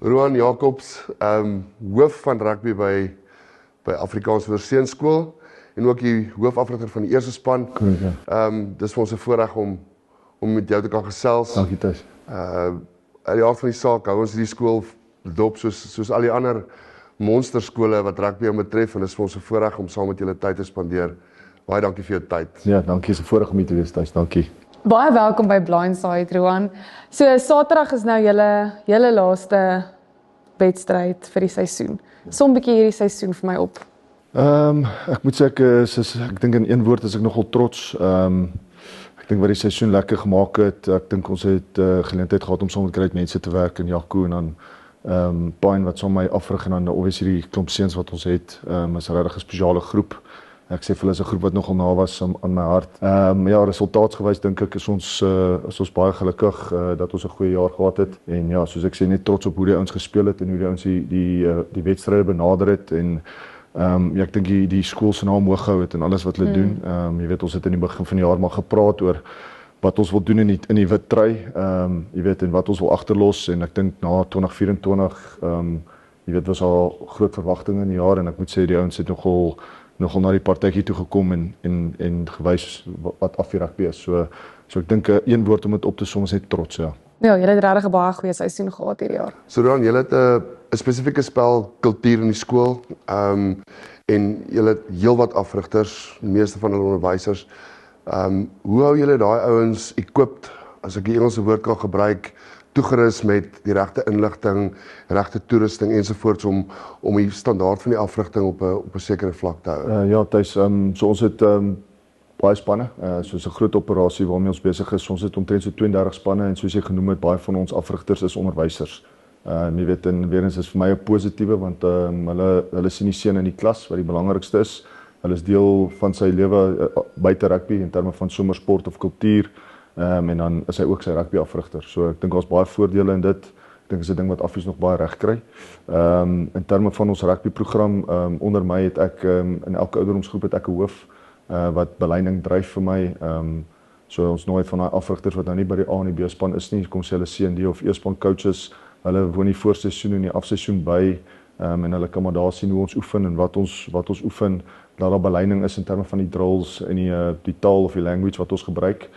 Roan Jacobs, hoof van rugby by Afrikaans Verseunskool en ook die hoofafrigter van die eerste span. Dis vir ons 'n voorreg om met jou te kan gesels. Dankie Thys. Uit die hart van die saak hou ons die skool dop soos al die ander monsterskole wat rugby betref en dit is vir ons 'n voorreg om saam met julle tyd te spandeer. Baie dankie vir jou tyd. Ja, dankie, is 'n voorreg om hier te wees, Thys. Dankie. Baie welkom by Blindside, Roan. So Saterdag is nou julle laaste wedstryd vir die seisoen. Som 'n bietjie hierdie seisoen vir my op. Ek moet sê ek dink in een woord is ek nogal trots. Ek dink wat die seisoen lekker gemaak het. Ek dink ons het geleentheid gehad om saam met great mense te werk in Jaco en dan Pine wat saam met my afrig en dan obviously die klomp seuns wat ons het. Is 'n regtig spesiale groep. Ek sê vir hulle is 'n groep wat nogal na was aan my hart. Ja, resultaatsgewys dink ek is ons baie gelukkig dat ons 'n goeie jaar gehad het. En ja, soos ek sê, net trots op hoe die ouens gespeel het en hoe die ouens die wedstryde benader het en ja, ek dink die skool se naam hoog gehou het en alles wat hulle doen. Jy weet, ons het in die begin van die jaar maar gepraat oor wat ons wil doen in die wit trui. Jy weet, en wat ons wil agterlos en ek dink na 2024 jy weet, was al groot verwagtinge in die jaar en ek moet sê die ouens het nogal na die partytjie toe gekom en gewys wat af die rugby is. So ek dink een woord om dit op te som is net trots, ja. Ja, julle het regtig 'n baie goeie seisoen gehad hierdie jaar. So dan, julle het 'n spesifieke spelkultuur in die skool en julle het heelwat afrigters, meeste van hulle onderwysers. Hoe hou julle daai ouens equipped, as ek die Engelse woord kan gebruik, toegerus met die regte inligting, regte toerusting ensovoorts om die standaard van die afrigting op 'n sekere vlak te hou? Ja, Thys, so ons het baie spanne, soos 'n groot operasie waarmee ons besig is. Ons het omtrent so 32 spanne en soos jy genoem het, baie van ons afrigters is onderwysers. Jy weet, en weer eens is vir my 'n positiewe want hulle sien die seun in die klas wat die belangrikste is. Hulle is deel van sy lewe buite rugby in terme van somersport of kultuur. En dan is hy ook sy rugby afrigter. So ek dink ons baie voordele in dit. Ek dink is 'n ding wat Affies nog baie reg kry. In terme van ons rugby program onder my het ek in elke ouderdomsgroep het ek 'n hoof wat beleining dryf vir my. So ons nooi van daai afrigters wat nou nie by die A en die B span is nie, kom sê hulle C&D of E span coaches. Hulle woon die voorseisoen en die afseisoen by en hulle kan maar daar sien hoe ons oefen en wat ons oefen. Dat daar beleining is in terme van die drills en die taal of die language wat ons gebruik.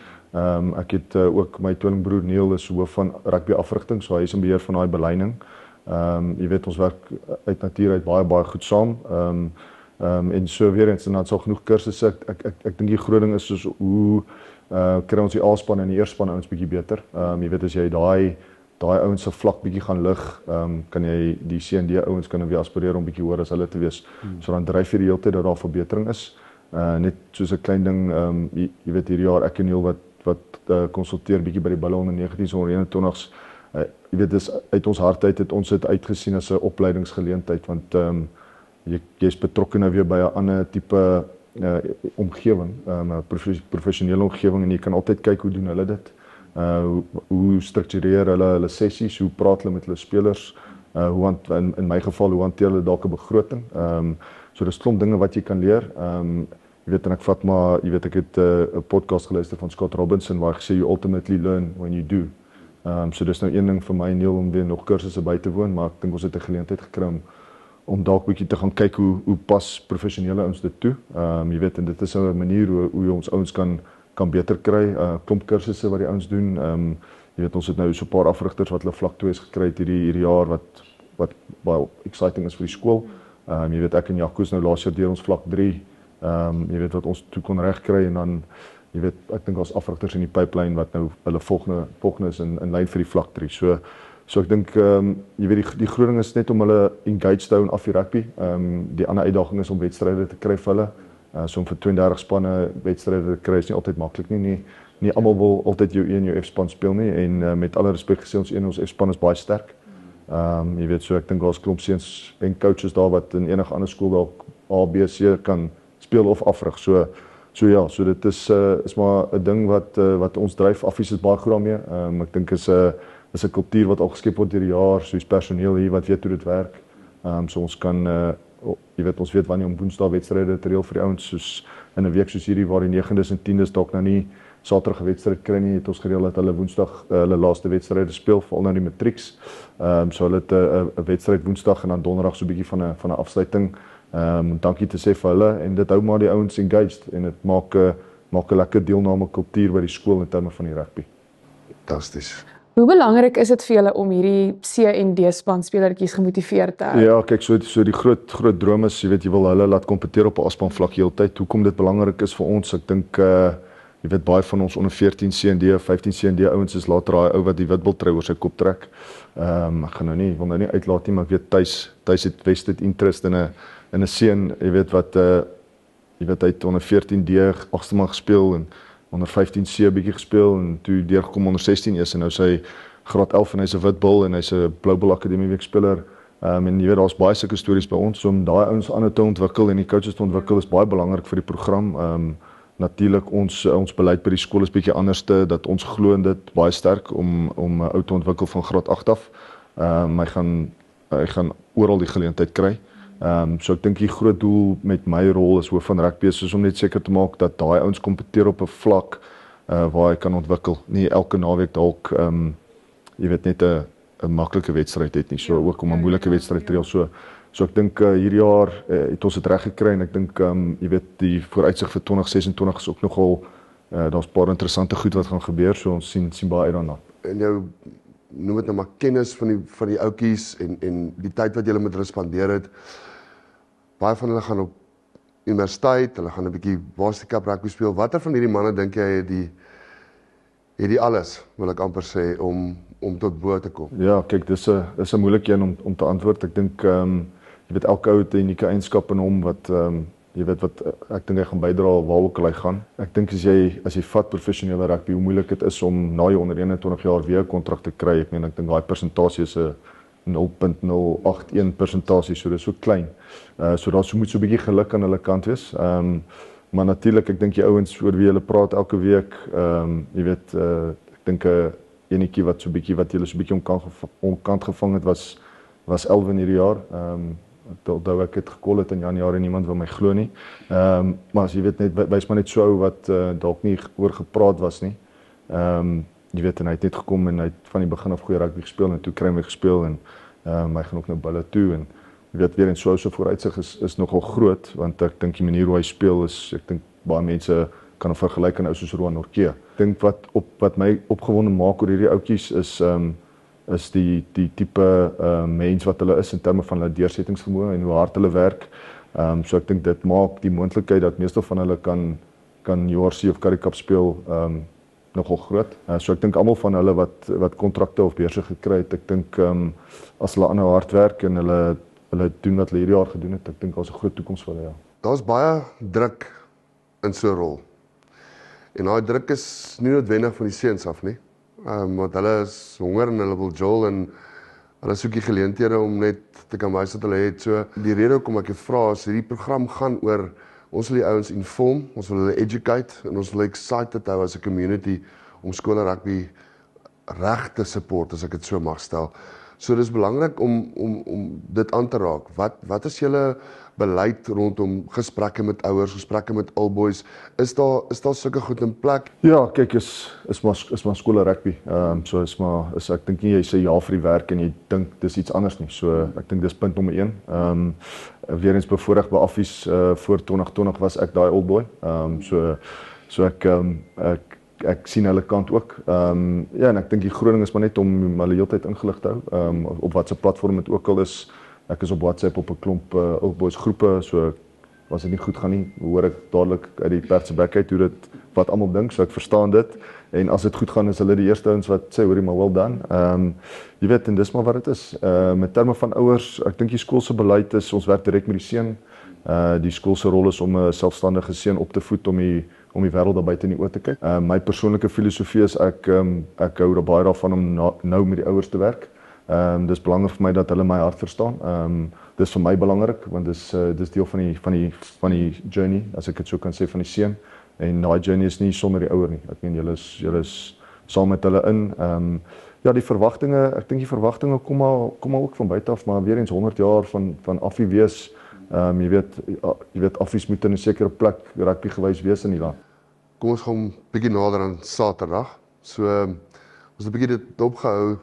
Ek het ook my tweelingbroer Neil is hoof van rugby afrigting, so hy is in beheer van daai beleining. Jy weet, ons werk uit nature uit baie goed saam. En so weer eens, en dan sal genoeg kursusse. Ek dink die groot ding is soos hoe kry ons die A-span en die eerste span ouens bietjie beter. Jy weet, as jy daai ouens se vlak bietjie gaan lig, kan jy die C&D ouens kan weer aspireer om bietjie hoër as hulle te wees. So dan dryf jy die hele tyd dat daar verbetering is. Net soos 'n klein ding, jy weet hierdie jaar ek en Neil wat konsulteer bietjie by die Bulle onder 19s onder 21s. Jy weet, dis uit ons hart uit het ons dit uitgesien as 'n opleidingsgeleentheid want jy's betrokke nou weer by 'n ander tipe omgewing, 'n professionele omgewing en jy kan altyd kyk hoe doen hulle dit. Hoe struktureer hulle sessies, hoe praat hulle met hulle spelers, in my geval hoe hanteer hulle dalk 'n begroting. So dis klomp dinge wat jy kan leer. Jy weet, en ek vat maar, jy weet, ek het 'n podcast geluister van Scott Robinson waar hy gesê you ultimately learn when you do. So dis nou een ding vir my en Neil om weer nog kursusse by te woon, maar ek dink ons het 'n geleentheid gekry om dalk bietjie te gaan kyk hoe pas professionele ouens dit toe. Jy weet, en dit is 'n manier hoe jy ons ouens kan beter kry. Klomp kursusse wat die ouens doen. Jy weet, ons het nou so 'n paar afrigters wat hulle vlak 2 gekry het hierdie jaar wat baie exciting is vir die skool. Jy weet, ek en Jaco nou laas jaar deur ons vlak 3. Jy weet wat ons toe kon regkry en dan jy weet ek dink ons afrigters in die pipeline wat nou hulle volgende is in lyn vir die vlak 3. So ek dink jy weet die groot ding is net om hulle engaged te hou af die rugby. Die ander uitdaging is om wedstryde te kry vir hulle. So om vir 32 spanne wedstryde te kry is nie altyd maklik nie. Nie almal wil altyd jou E en jou F span speel nie en met alle respek gesê ons F span is baie sterk. Jy weet, so ek dink daar's klomp seuns en coaches daar wat in enige ander skool dalk A, B, C kan speel of afrig. So ja, so dit is maar 'n ding wat ons dryf. Affies is baie goed daarmee. Ek dink is 'n kultuur wat al geskep word deur die jaar, soos personeel hier wat weet hoe dit werk. So ons kan jy weet, ons weet wanneer om Woensdae wedstryde te reël vir die ouens soos in 'n week soos hierdie waar die 9des en 10des dalk nou nie Saterdag 'n wedstryd kry nie, het ons gereël dat hulle Woensdag hulle laaste wedstryde speel, veral nou die matrieks. So hulle het 'n wedstryd Woensdag en dan Donderdag so 'n bietjie van 'n afsluiting. Dankie te sê vir hulle en dit hou maar die ouens engaged en dit maak 'n lekker deelname kultuur by die skool in terme van die rugby. Fantasties. Hoe belangrik is dit vir julle om hierdie C en D span spelertjies gemotiveerd te hou? Ja, kyk, so die groot droom is, jy weet, jy wil hulle laat kompeteer op 'n A-span vlak heeltyd. Hoekom dit belangrik is vir ons, ek dink jy weet baie van ons onder 14 C en D, 15 C en D ouens is later daai ou wat die witbiltrou oor sy kop trek. Ek gaan wil nou nie uitlaat nie, maar ek weet tuis het West het interest in 'n seun, jy weet wat jy weet hy het onder 14 D agste man gespeel en onder 15 C 'n bietjie gespeel en toe deurgekom onder 16 is en nou sy graad 11 en hy's 'n witbil en hy's 'n Bloubil Akademie weekspeler. En jy weet daar's baie sulke stories by ons om daai ouens aan te ontwikkel en die coaches te ontwikkel is baie belangrik vir die program. Natuurlik ons beleid by die skool is bietjie anderste, dat ons glo in dit baie sterk om ou te ontwikkel van graad 8 af. Hy gaan oral die geleentheid kry. So ek dink die groot doel met my rol as hoof van rugby is om net seker te maak dat daai ouens kompeteer op 'n vlak waar hy kan ontwikkel. Nie elke naweek dalk jy weet net 'n maklike wedstryd het nie, so ook om 'n moeilike wedstryd te reël. So ek dink hierdie jaar het ons dit reg gekry en ek dink jy weet die vooruitsig vir 2026 is ook nogal daar's 'n paar interessante goed wat gaan gebeur, so ons sien baie uit daarna. En jou noem dit nou maar kennis van die ouetjies en die tyd wat jy met hulle spandeer het. Baie van hulle gaan op universiteit, hulle gaan 'n bietjie Varsity Cup rugby speel. Watter van hierdie manne dink jy het die alles, wil ek amper sê, om tot bo te kom? Ja, kyk, dis 'n moeilike een om te antwoord. Ek dink jy weet elke ou het 'n unieke eienskap in hom wat jy weet wat ek dink hy gaan bydra waar ook al hy gaan. Ek dink as jy vat professionele rugby, hoe moeilik dit is om na jou onder 21 jaar weer 'n kontrak te kry. Ek dink daai persentasie is 'n 0.081%, so dis so klein. So daar moet so 'n bietjie geluk aan hulle kant wees. Maar natuurlik, ek dink die ouens oor wie hulle praat elke week, jy weet ek dink 'n enetjie wat so 'n bietjie onkant gevang het was Elvin hierdie jaar. Onthou ek het gekol het in Januarie en niemand wil my glo nie. Maar as jy weet net wys maar net so ou wat dalk nie oor gepraat was nie. Jy weet en hy het net gekom en hy het van die begin af goeie rugby gespeel en toe kry hy gespeel en hy gaan ook nou bulle toe en jy weet weer en so vooruitsig is nogal groot want ek dink die manier hoe hy speel is ek dink baie mense kan hom vergelyk aan ou soos Roan Nortje. Ek dink wat my opgewonde maak oor hierdie ouetjies is die tipe mens wat hulle is in terme van hulle deursettingsvermoë en hoe hard hulle werk. So ek dink dit maak die moontlikheid dat meeste van hulle kan URC of Currie Cup speel nogal groot. So ek dink almal van hulle wat kontrakte of beurse gekry het, ek dink as hulle aanhou hard werk en hulle doen wat hulle hierdie jaar gedoen het, ek dink daar's 'n groot toekoms vir hulle, ja. Daar's baie druk in so 'n rol. En daai druk is nie noodwendig van die seuns af nie. Want hulle is honger en hulle wil jol en hulle soek die geleenthede om net te kan wys wat hulle het. So die rede hoekom ek dit vra is hierdie program gaan oor ons wil die ouens inform, ons wil hulle educate en ons wil excited hou as 'n community om skole rugby reg te support as ek dit so mag stel. So dis belangrik om dit aan te raak. Wat is julle beleid rondom gesprekke met ouers, gesprekke met alboys? Is daar sulke goed in plek? Ja, kyk is maar skole rugby. So ek dink nie jy sê ja vir die werk en jy dink dis iets anders nie. So ek dink dis punt nommer 1. Weer eens bevoorreg by Affies voor 2020 was ek daai old boy. So ek sien hulle kant ook. Ja, en ek dink die groot ding is maar net om hulle heeltyd ingelig te hou, op watse platform dit ook al is. Ek is op WhatsApp op 'n klomp old boys groepe, so as dit nie goed gaan nie, hoor ek dadelik uit die perd se bek uit hoe dit wat almal dink, so ek verstaan dit. En as dit goed gaan is hulle die eerste ouens wat sê hoorie maar well done. Jy weet en dis maar wat dit is. Met terme van ouers, ek dink die skool se beleid is ons werk direk met die seun. Die skool se rol is om 'n selfstandige seun op te voed om die wêreld daar buite in die oë te kyk. My persoonlike filosofie is ek hou baie daarvan om nou met die ouers te werk. Dis belangrik vir my dat hulle my hart verstaan. Dis vir my belangrik want dis deel van die journey, as ek dit so kan sê, van die seun. En daai journey is nie sonder die ouer nie. Ek meen julle is saam met hulle in. Ja, die verwagtinge, ek dink die verwagtinge kom maar ook van buite af, maar weer eens 100 jaar van Affie wees. Jy weet Affies moet in 'n sekere plek rugby gewys wees in die land. kom ons gaan bietjie nader aan Saterdag. So ons het 'n bietjie dit opgehou.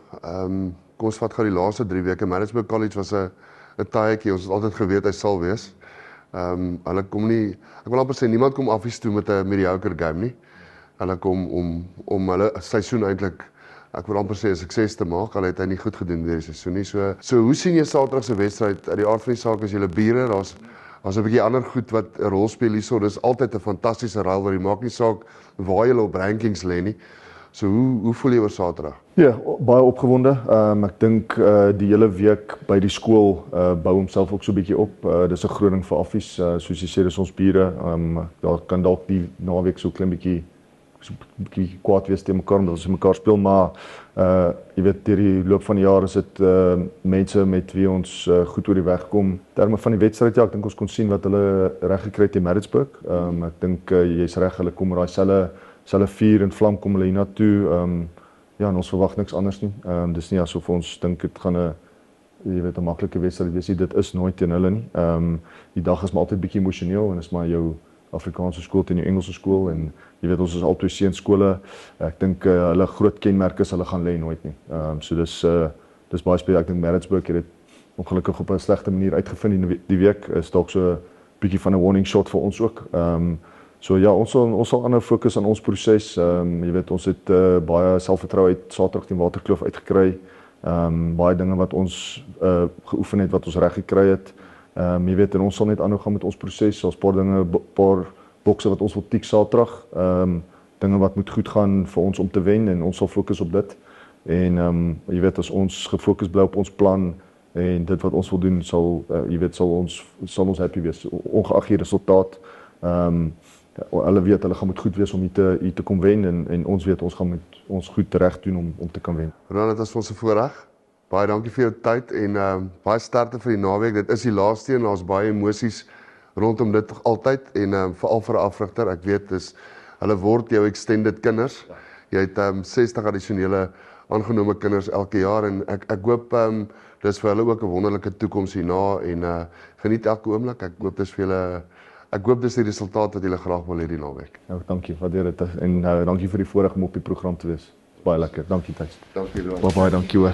Kom ons vat gou die laaste 3 weke. Maritzburg College was 'n taaitjie. Ons het altyd geweet hy sal wees. Hulle kom nie, ek wil amper sê niemand kom Affies toe met 'n mediocre game nie. Hulle kom om hulle seisoen eintlik, ek wil amper sê 'n sukses te maak. Hulle het hy nie goed gedoen deur die seisoen nie. So hoe sien jy Saterdag se wedstryd? Uit die aard van die saak is julle bure, daar's 'n bietjie ander goed wat 'n rol speel hierso. Dis altyd 'n fantastiese rivalry. Maak nie saak waar jy op rankings lê nie. So hoe voel jy oor Saterdag? Ja, baie opgewonde. Ek dink die hele week by die skool bou homself ook so 'n bietjie op. Dis 'n groot ding vir Affies, soos jy sê, dis ons bure. Daar kan dalk die naweek so klein bietjie kwaad wees teen mekaar omdat ons mekaar speel, maar jy weet deur die loop van die jaar is dit mense met wie ons goed oor die weg kom. Terme van die wedstryd, ja, ek dink ons kon sien wat hulle reg gekry het in Maritzburg. Ek dink jy's reg, hulle kom met daai selfe vuur en vlam kom hulle hiernatoe. Ja, en ons verwag niks anders nie. Dis nie asof ons dink dit gaan 'n maklike wedstryd wees nie. Dit is nooit teen hulle nie. Die dag is maar altyd bietjie emosioneel en is maar jou Afrikaanse skool teen jou Engelse skool en jy weet ons is albei seunskole. Ek dink hulle groot kenmerk is hulle gaan lê nooit nie. So dis baie spesiaal. Ek dink Maritzburg het dit ongelukkig op 'n slegte manier uitgevind in die week. Is dalk so 'n bietjie van 'n warning shot vir ons ook. So ja, ons sal aanhou fokus aan ons proses. Jy weet ons het baie selfvertroue uit Saterdag teen Waterkloof uitgekry. Baie dinge wat ons geoefen het wat ons reg gekry het. Jy weet en ons sal net aanhou gaan met ons proses. Ons paar dinge, paar bokse wat ons wil tik Saterdag. Dinge wat moet goed gaan vir ons om te wen en ons sal fokus op dit. En jy weet as ons gefokus bly op ons plan en dit wat ons wil doen sal sal ons happy wees ongeag die resultaat. Hulle weet hulle gaan moet goed wees om hier te kom wen en ons weet ons gaan met ons goed reg doen om te kan wen. Ronald, dit was ons se voorreg. Baie dankie vir jou tyd en baie sterkte vir die naweek. Dit is die laaste en daar's baie emosies rondom dit altyd en veral vir 'n afrigter. Ek weet hulle word jou extended kinders. Jy het 60 addisionele aangenome kinders elke jaar en ek hoop dis vir hulle ook 'n wonderlike toekoms hierna en geniet elke oomblik. Ek hoop dis die resultaat wat julle graag wil hê die naweek. Ja, dankie, waardeer dit en dankie vir die voorreg om op die program te wees. Baie lekker. Dankie Thys. Dankie Roan. Baie dankie hoor.